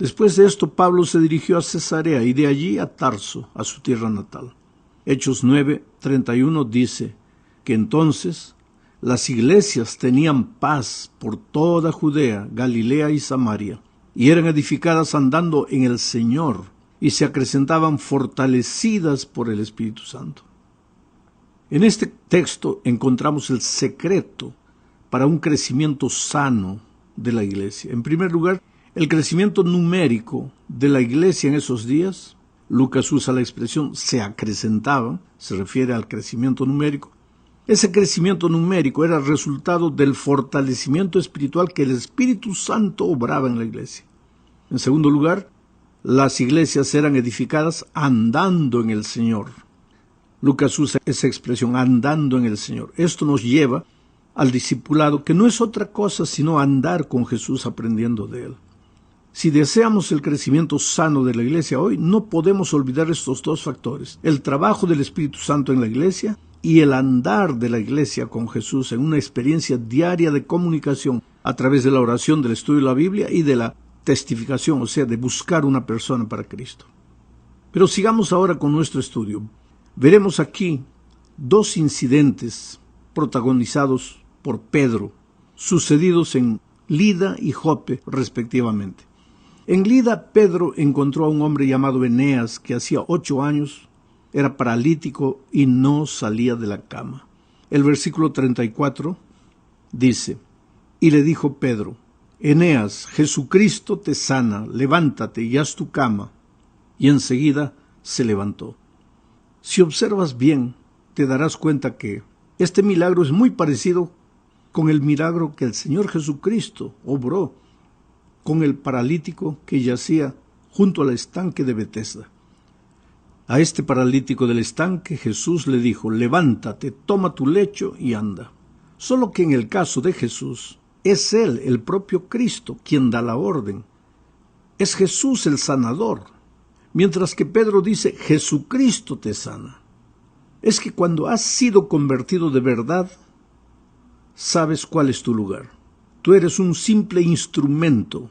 Después de esto, Pablo se dirigió a Cesarea y de allí a Tarso, a su tierra natal. Hechos 9:31 dice que entonces las iglesias tenían paz por toda Judea, Galilea y Samaria, y eran edificadas andando en el Señor, y se acrecentaban fortalecidas por el Espíritu Santo. En este texto encontramos el secreto para un crecimiento sano de la iglesia. En primer lugar, el crecimiento numérico de la iglesia en esos días. Lucas usa la expresión se acrecentaba, se refiere al crecimiento numérico. Ese crecimiento numérico era el resultado del fortalecimiento espiritual que el Espíritu Santo obraba en la iglesia. En segundo lugar, las iglesias eran edificadas andando en el Señor. Lucas usa esa expresión, andando en el Señor. Esto nos lleva al discipulado, que no es otra cosa sino andar con Jesús aprendiendo de Él. Si deseamos el crecimiento sano de la iglesia hoy, no podemos olvidar estos dos factores: el trabajo del Espíritu Santo en la iglesia y el andar de la iglesia con Jesús en una experiencia diaria de comunicación a través de la oración, del estudio de la Biblia y de la testificación, o sea, de buscar una persona para Cristo. Pero sigamos ahora con nuestro estudio. Veremos aquí dos incidentes protagonizados por Pedro, sucedidos en Lida y Jope, respectivamente. En Lida, Pedro encontró a un hombre llamado Eneas, que hacía 8 años era paralítico y no salía de la cama. El versículo 34 dice: y le dijo Pedro: Eneas, Jesucristo te sana, levántate y haz tu cama. Y enseguida se levantó. Si observas bien, te darás cuenta que este milagro es muy parecido con el milagro que el Señor Jesucristo obró con el paralítico que yacía junto al estanque de Betesda. A este paralítico del estanque Jesús le dijo: levántate, toma tu lecho y anda. Solo que en el caso de Jesús, es Él, el propio Cristo, quien da la orden. Es Jesús el sanador. Mientras que Pedro dice: Jesucristo te sana. Es que cuando has sido convertido de verdad, sabes cuál es tu lugar. Tú eres un simple instrumento,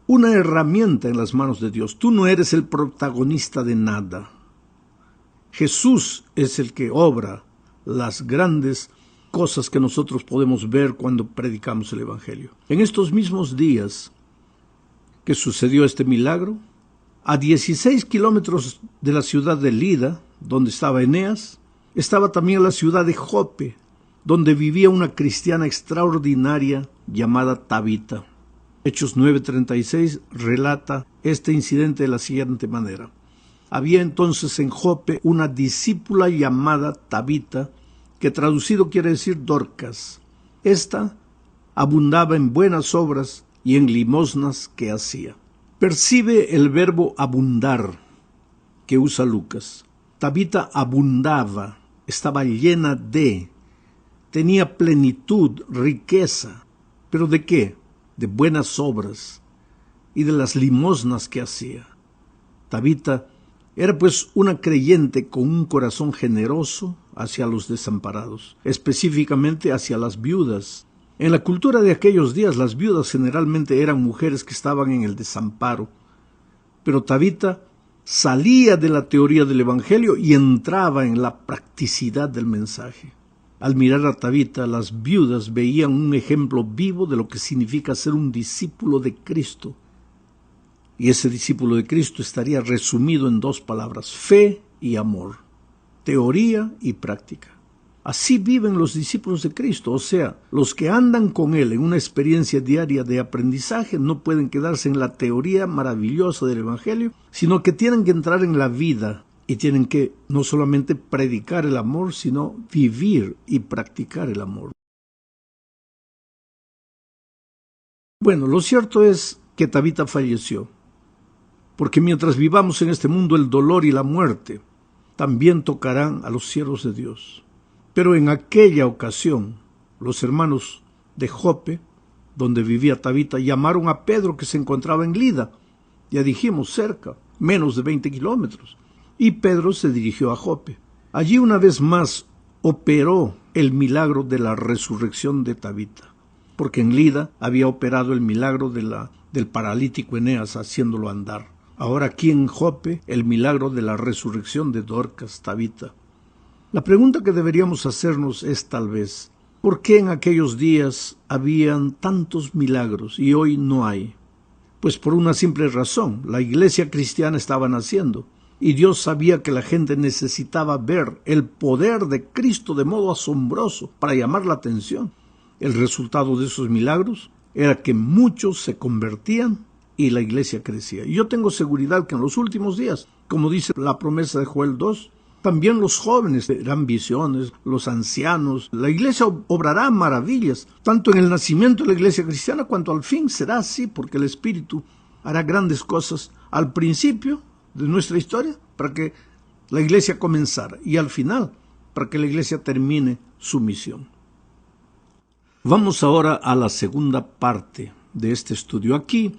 una herramienta en las manos de Dios. Tú no eres el protagonista de nada. Jesús es el que obra las grandes cosas que nosotros podemos ver cuando predicamos el Evangelio. En estos mismos días que sucedió este milagro, a 16 kilómetros de la ciudad de Lida, donde estaba Eneas, estaba también la ciudad de Jope, donde vivía una cristiana extraordinaria llamada Tabita. Hechos 9:36 relata este incidente de la siguiente manera: había entonces en Jope una discípula llamada Tabita, que traducido quiere decir Dorcas. Esta abundaba en buenas obras y en limosnas que hacía. Percibe el verbo abundar que usa Lucas. Tabita abundaba, estaba llena de, tenía plenitud, riqueza. ¿Pero de qué? De buenas obras y de las limosnas que hacía. Tabita era pues una creyente con un corazón generoso hacia los desamparados, específicamente hacia las viudas. En la cultura de aquellos días, las viudas generalmente eran mujeres que estaban en el desamparo. Pero Tabita salía de la teoría del Evangelio y entraba en la practicidad del mensaje. Al mirar a Tabita, las viudas veían un ejemplo vivo de lo que significa ser un discípulo de Cristo. Y ese discípulo de Cristo estaría resumido en 2 palabras: fe y amor, teoría y práctica. Así viven los discípulos de Cristo, o sea, los que andan con Él en una experiencia diaria de aprendizaje no pueden quedarse en la teoría maravillosa del Evangelio, sino que tienen que entrar en la vida y tienen que no solamente predicar el amor, sino vivir y practicar el amor. Bueno, lo cierto es que Tabita falleció, porque mientras vivamos en este mundo el dolor y la muerte también tocarán a los siervos de Dios. Pero en aquella ocasión, los hermanos de Jope, donde vivía Tabita, llamaron a Pedro, que se encontraba en Lida, ya dijimos cerca, menos de 20 kilómetros, y Pedro se dirigió a Jope. Allí una vez más operó el milagro de la resurrección de Tabita, porque en Lida había operado el milagro de del paralítico Eneas haciéndolo andar. Ahora aquí en Jope, el milagro de la resurrección de Dorcas, Tabita. La pregunta que deberíamos hacernos es tal vez, ¿por qué en aquellos días habían tantos milagros y hoy no hay? Pues por una simple razón, la iglesia cristiana estaba naciendo y Dios sabía que la gente necesitaba ver el poder de Cristo de modo asombroso para llamar la atención. El resultado de esos milagros era que muchos se convertían y la iglesia crecía. Y yo tengo seguridad que en los últimos días, como dice la promesa de Joel 2, también los jóvenes verán visiones, los ancianos. La iglesia obrará maravillas, tanto en el nacimiento de la iglesia cristiana cuanto al fin será así, porque el Espíritu hará grandes cosas al principio de nuestra historia para que la iglesia comenzara y al final para que la iglesia termine su misión. Vamos ahora a la segunda parte de este estudio. Aquí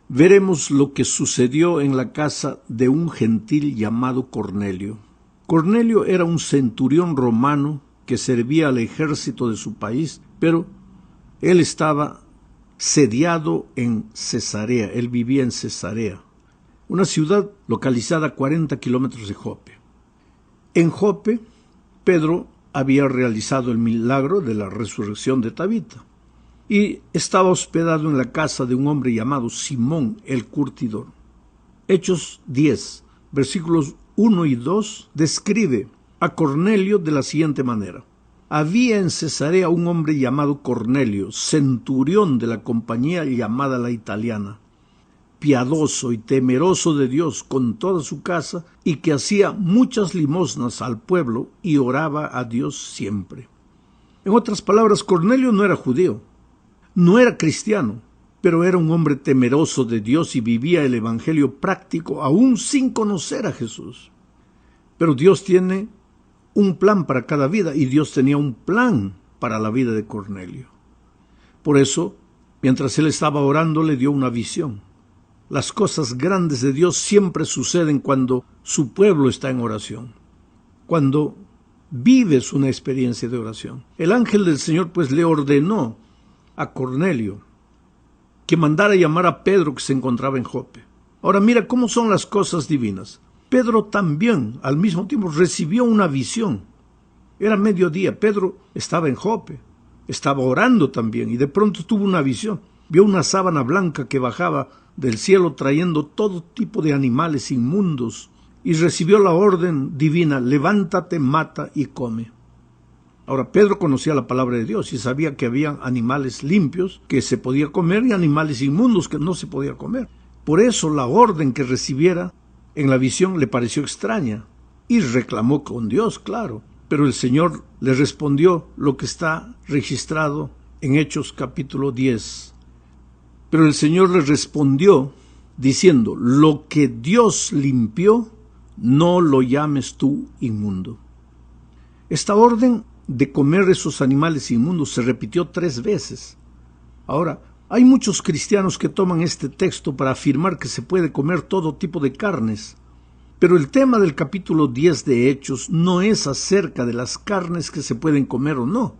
veremos lo que sucedió en la casa de un gentil llamado Cornelio. Cornelio era un centurión romano que servía al ejército de su país, pero él estaba sediado en Cesarea, él vivía en Cesarea, una ciudad localizada a 40 kilómetros de Jope. En Jope, Pedro había realizado el milagro de la resurrección de Tabita y estaba hospedado en la casa de un hombre llamado Simón el Curtidor. Hechos 10, versículos 1 y 2 describe a Cornelio de la siguiente manera. Había en Cesarea un hombre llamado Cornelio, centurión de la compañía llamada la Italiana, piadoso y temeroso de Dios con toda su casa, y que hacía muchas limosnas al pueblo y oraba a Dios siempre. En otras palabras, Cornelio no era judío, no era cristiano, pero era un hombre temeroso de Dios y vivía el evangelio práctico aún sin conocer a Jesús. Pero Dios tiene un plan para cada vida y Dios tenía un plan para la vida de Cornelio. Por eso, mientras él estaba orando, le dio una visión. Las cosas grandes de Dios siempre suceden cuando su pueblo está en oración, cuando vives una experiencia de oración. El ángel del Señor pues le ordenó a Cornelio que mandara llamar a Pedro, que se encontraba en Jope. Ahora mira cómo son las cosas divinas. Pedro también al mismo tiempo recibió una visión. Era mediodía, Pedro estaba en Jope, estaba orando también y de pronto tuvo una visión. Vio una sábana blanca que bajaba del cielo trayendo todo tipo de animales inmundos y recibió la orden divina: levántate, mata y come. Ahora, Pedro conocía la palabra de Dios y sabía que había animales limpios que se podía comer y animales inmundos que no se podía comer. Por eso la orden que recibiera en la visión le pareció extraña y reclamó con Dios, claro. Pero el Señor le respondió lo que está registrado en Hechos capítulo 10. Pero el Señor le respondió diciendo: lo que Dios limpió, no lo llames tú inmundo. Esta orden de comer esos animales inmundos se repitió 3 veces. Ahora, hay muchos cristianos que toman este texto para afirmar que se puede comer todo tipo de carnes, pero el tema del capítulo 10 de Hechos no es acerca de las carnes que se pueden comer o no.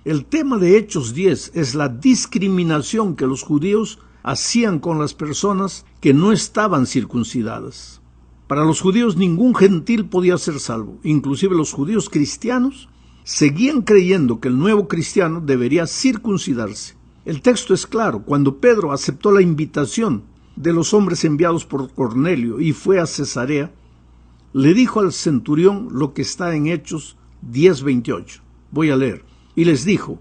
El tema de Hechos 10 es la discriminación que los judíos hacían con las personas que no estaban circuncidadas. Para los judíos ningún gentil podía ser salvo, inclusive los judíos cristianos seguían creyendo que el nuevo cristiano debería circuncidarse. El texto es claro: cuando Pedro aceptó la invitación de los hombres enviados por Cornelio y fue a Cesarea, le dijo al centurión lo que está en Hechos 10:28. Voy a leer. Y les dijo: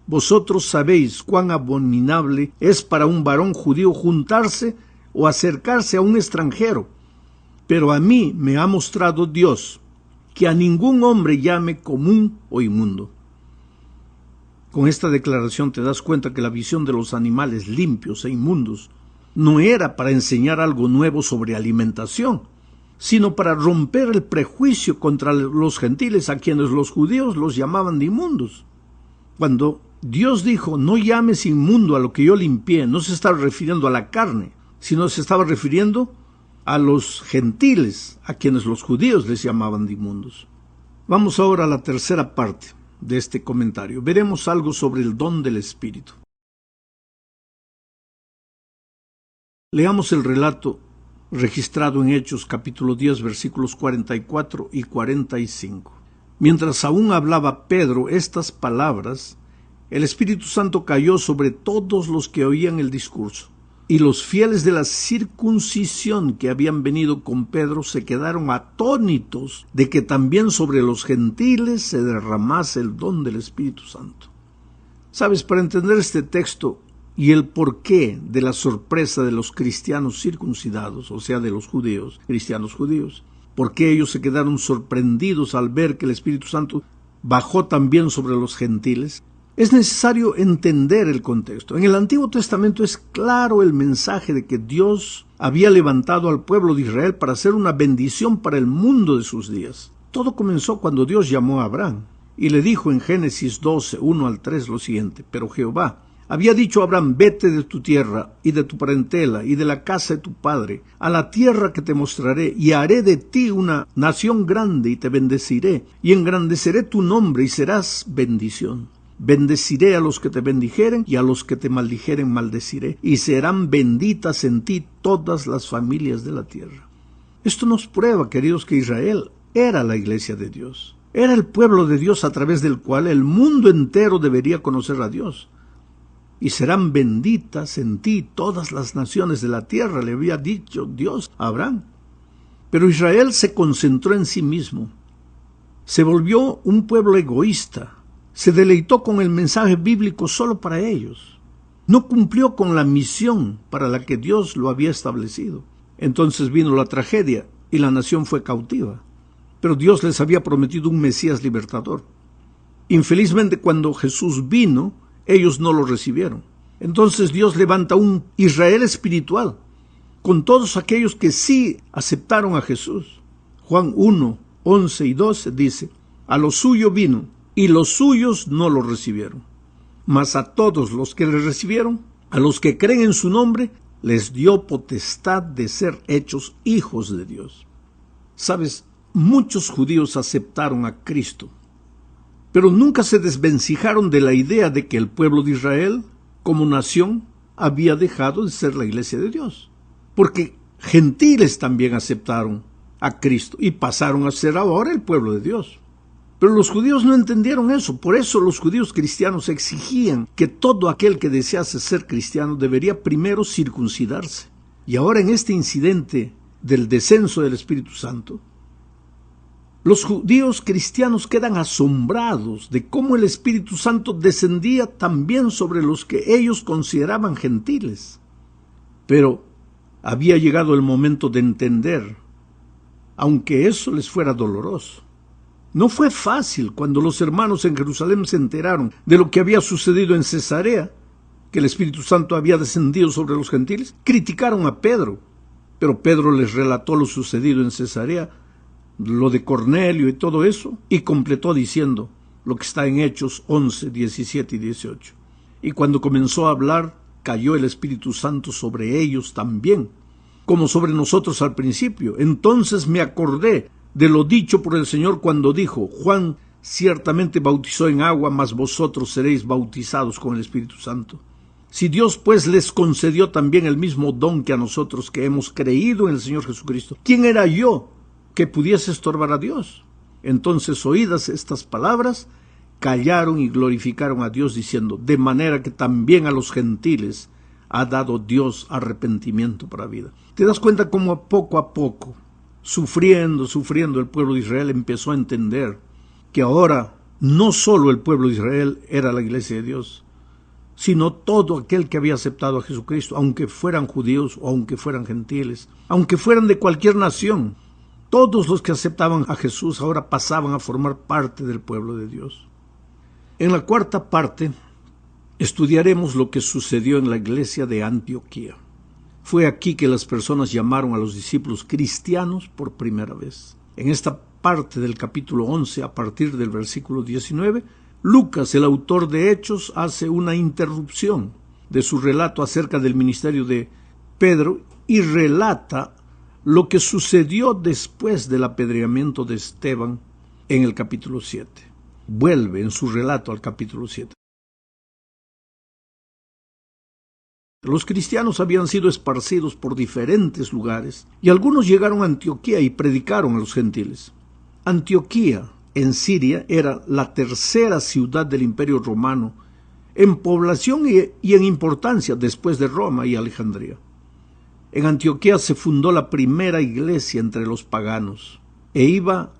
vosotros sabéis cuán abominable es para un varón judío juntarse o acercarse a un extranjero, pero a mí me ha mostrado Dios que a ningún hombre llame común o inmundo. Con esta declaración te das cuenta que la visión de los animales limpios e inmundos no era para enseñar algo nuevo sobre alimentación, sino para romper el prejuicio contra los gentiles, a quienes los judíos los llamaban de inmundos. Cuando Dios dijo: no llames inmundo a lo que yo limpié, no se estaba refiriendo a la carne, sino se estaba refiriendo a los gentiles, a quienes los judíos les llamaban de inmundos. Vamos ahora a la tercera parte de este comentario. Veremos algo sobre el don del Espíritu. Leamos el relato registrado en Hechos capítulo 10 versículos 44 y 45. Mientras aún hablaba Pedro estas palabras, el Espíritu Santo cayó sobre todos los que oían el discurso. Y los fieles de la circuncisión que habían venido con Pedro se quedaron atónitos de que también sobre los gentiles se derramase el don del Espíritu Santo. Sabes, para entender este texto y el porqué de la sorpresa de los cristianos circuncidados, o sea, de los judíos, cristianos judíos, por qué ellos se quedaron sorprendidos al ver que el Espíritu Santo bajó también sobre los gentiles, es necesario entender el contexto. En el Antiguo Testamento es claro el mensaje de que Dios había levantado al pueblo de Israel para ser una bendición para el mundo de sus días. Todo comenzó cuando Dios llamó a Abraham y le dijo en Génesis 12, 1 al 3 lo siguiente: Pero Jehová había dicho a Abraham: vete de tu tierra y de tu parentela y de la casa de tu padre a la tierra que te mostraré, y haré de ti una nación grande y te bendeciré y engrandeceré tu nombre y serás bendición. Bendeciré a los que te bendijeren y a los que te maldijeren maldeciré, y serán benditas en ti todas las familias de la tierra. Esto nos prueba, queridos, que Israel era la iglesia de Dios. Era el pueblo de Dios a través del cual el mundo entero debería conocer a Dios. Y serán benditas en ti todas las naciones de la tierra, le había dicho Dios a Abraham. Pero Israel se concentró en sí mismo. Se volvió un pueblo egoísta. Se deleitó con el mensaje bíblico solo para ellos. No cumplió con la misión para la que Dios lo había establecido. Entonces vino la tragedia y la nación fue cautiva. Pero Dios les había prometido un Mesías libertador. Infelizmente, cuando Jesús vino, ellos no lo recibieron. Entonces Dios levanta un Israel espiritual, con todos aquellos que sí aceptaron a Jesús. Juan 1, 11 y 12 dice: a lo suyo vino, y los suyos no lo recibieron. Mas a todos los que le recibieron, a los que creen en su nombre, les dio potestad de ser hechos hijos de Dios. Sabes, muchos judíos aceptaron a Cristo, pero nunca se desvencijaron de la idea de que el pueblo de Israel, como nación, había dejado de ser la iglesia de Dios. Porque gentiles también aceptaron a Cristo y pasaron a ser ahora el pueblo de Dios. Pero los judíos no entendieron eso. Por eso los judíos cristianos exigían que todo aquel que desease ser cristiano debería primero circuncidarse. Y ahora, en este incidente del descenso del Espíritu Santo, los judíos cristianos quedan asombrados de cómo el Espíritu Santo descendía también sobre los que ellos consideraban gentiles. Pero había llegado el momento de entender, aunque eso les fuera doloroso. No fue fácil cuando los hermanos en Jerusalén se enteraron de lo que había sucedido en Cesarea, que el Espíritu Santo había descendido sobre los gentiles. Criticaron a Pedro, pero Pedro les relató lo sucedido en Cesarea, lo de Cornelio y todo eso, y completó diciendo lo que está en Hechos 11, 17 y 18. Y cuando comenzó a hablar, cayó el Espíritu Santo sobre ellos también, como sobre nosotros al principio. Entonces me acordé de lo dicho por el Señor cuando dijo: Juan ciertamente bautizó en agua, mas vosotros seréis bautizados con el Espíritu Santo. Si Dios pues les concedió también el mismo don que a nosotros que hemos creído en el Señor Jesucristo, ¿quién era yo que pudiese estorbar a Dios? Entonces, oídas estas palabras, callaron y glorificaron a Dios diciendo: de manera que también a los gentiles ha dado Dios arrepentimiento para vida. ¿Te das cuenta cómo poco a poco, sufriendo, el pueblo de Israel empezó a entender que ahora no solo el pueblo de Israel era la iglesia de Dios, sino todo aquel que había aceptado a Jesucristo, aunque fueran judíos o aunque fueran gentiles, aunque fueran de cualquier nación? Todos los que aceptaban a Jesús ahora pasaban a formar parte del pueblo de Dios. En la cuarta parte estudiaremos lo que sucedió en la iglesia de Antioquía. Fue aquí que las personas llamaron a los discípulos cristianos por primera vez. En esta parte del capítulo 11, a partir del versículo 19, Lucas, el autor de Hechos, hace una interrupción de su relato acerca del ministerio de Pedro y relata lo que sucedió después del apedreamiento de Esteban en el capítulo 7. Vuelve en su relato al capítulo 7. Los cristianos habían sido esparcidos por diferentes lugares y algunos llegaron a Antioquía y predicaron a los gentiles. Antioquía, en Siria, era la tercera ciudad del Imperio Romano en población y en importancia después de Roma y Alejandría. En Antioquía se fundó la primera iglesia entre los paganos e iba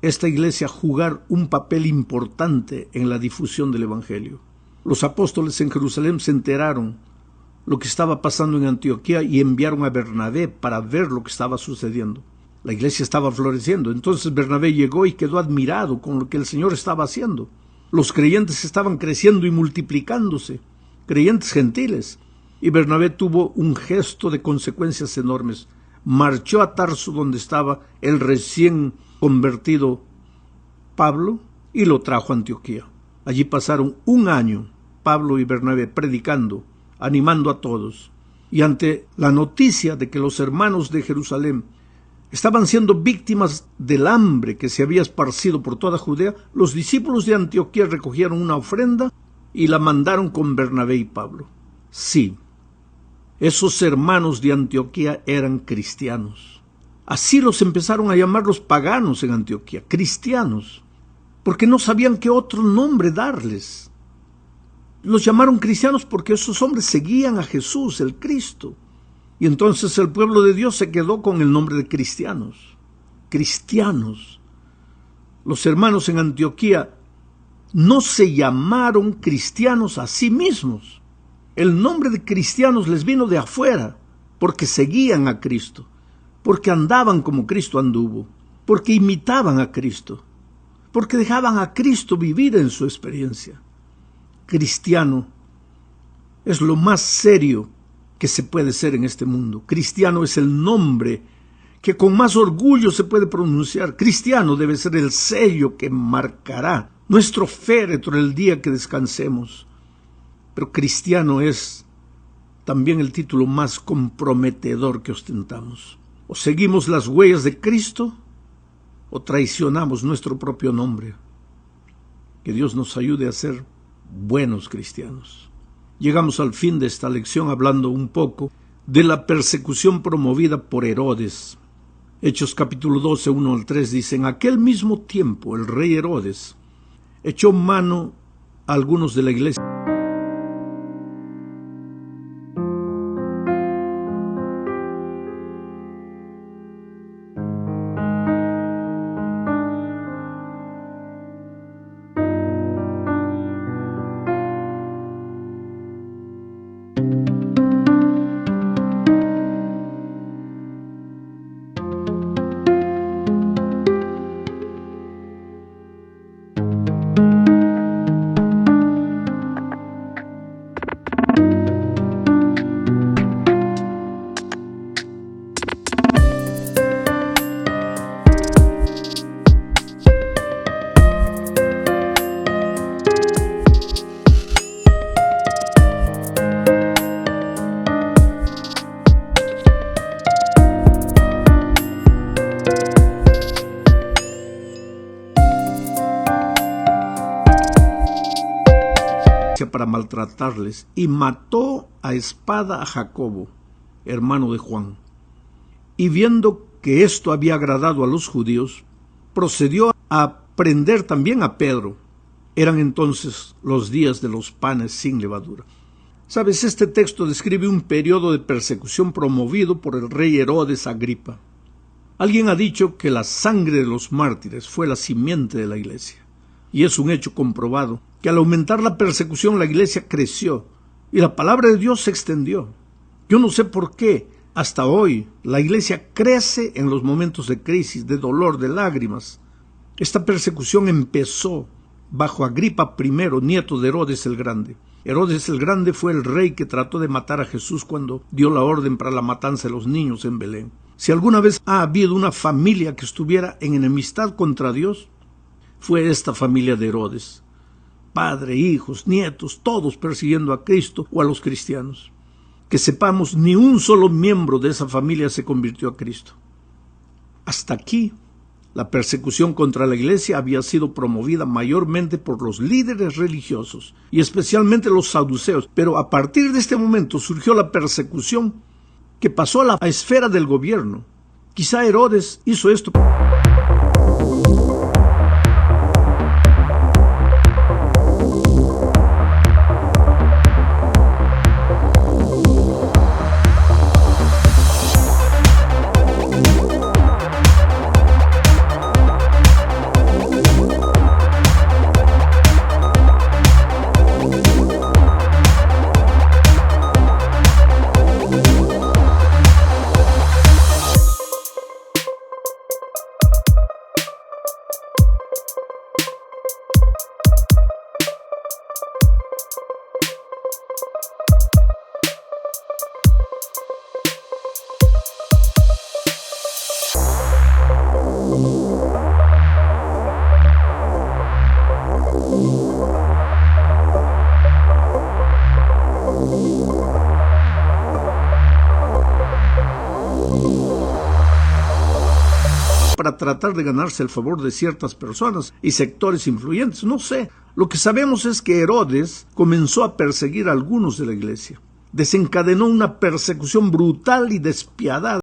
esta iglesia a jugar un papel importante en la difusión del Evangelio. Los apóstoles en Jerusalén se enteraron lo que estaba pasando en Antioquía y enviaron a Bernabé para ver lo que estaba sucediendo. La iglesia estaba floreciendo. Entonces Bernabé llegó y quedó admirado con lo que el Señor estaba haciendo. Los creyentes estaban creciendo y multiplicándose, creyentes gentiles. Y Bernabé tuvo un gesto de consecuencias enormes. Marchó a Tarso, donde estaba el recién convertido Pablo, y lo trajo a Antioquía. Allí pasaron un año Pablo y Bernabé predicando, animando a todos. Y ante la noticia de que los hermanos de Jerusalén estaban siendo víctimas del hambre que se había esparcido por toda Judea, los discípulos de Antioquía recogieron una ofrenda y la mandaron con Bernabé y Pablo. Sí, esos hermanos de Antioquía eran cristianos. Así los empezaron a llamar los paganos en Antioquía, cristianos, porque no sabían qué otro nombre darles. Los llamaron cristianos porque esos hombres seguían a Jesús, el Cristo. Y entonces el pueblo de Dios se quedó con el nombre de cristianos. Cristianos. Los hermanos en Antioquía no se llamaron cristianos a sí mismos. El nombre de cristianos les vino de afuera, porque seguían a Cristo, porque andaban como Cristo anduvo, porque imitaban a Cristo, porque dejaban a Cristo vivir en su experiencia. Cristiano es lo más serio que se puede ser en este mundo. Cristiano es el nombre que con más orgullo se puede pronunciar. Cristiano debe ser el sello que marcará nuestro féretro el día que descansemos. Pero cristiano es también el título más comprometedor que ostentamos. O seguimos las huellas de Cristo o traicionamos nuestro propio nombre. Que Dios nos ayude a ser buenos cristianos. Llegamos al fin de esta lección hablando un poco de la persecución promovida por Herodes. Hechos capítulo 12, 1 al 3 dice: en aquel mismo tiempo el rey Herodes echó mano a algunos de la iglesia. Para maltratarles, y mató a espada a Jacobo, hermano de Juan. Y viendo que esto había agradado a los judíos, procedió a prender también a Pedro. Eran entonces los días de los panes sin levadura. Sabes, este texto describe un periodo de persecución promovido por el rey Herodes Agripa. Alguien ha dicho que la sangre de los mártires fue la simiente de la iglesia. Y es un hecho comprobado que al aumentar la persecución la iglesia creció y la palabra de Dios se extendió. Yo no sé por qué hasta hoy la iglesia crece en los momentos de crisis, de dolor, de lágrimas. Esta persecución empezó bajo Agripa I, nieto de Herodes el Grande. Herodes el Grande fue el rey que trató de matar a Jesús cuando dio la orden para la matanza de los niños en Belén. Si alguna vez ha habido una familia que estuviera en enemistad contra Dios, fue esta familia de Herodes. Padre, hijos, nietos, todos persiguiendo a Cristo o a los cristianos. Que sepamos, ni un solo miembro de esa familia se convirtió a Cristo. Hasta aquí La persecución contra la iglesia había sido promovida mayormente por los líderes religiosos y especialmente los saduceos, pero a partir de este momento surgió la persecución que pasó a la esfera del gobierno. Quizá Herodes hizo esto para tratar de ganarse el favor de ciertas personas y sectores influyentes. No sé. Lo que sabemos es que Herodes comenzó a perseguir a algunos de la iglesia. Desencadenó una persecución brutal y despiadada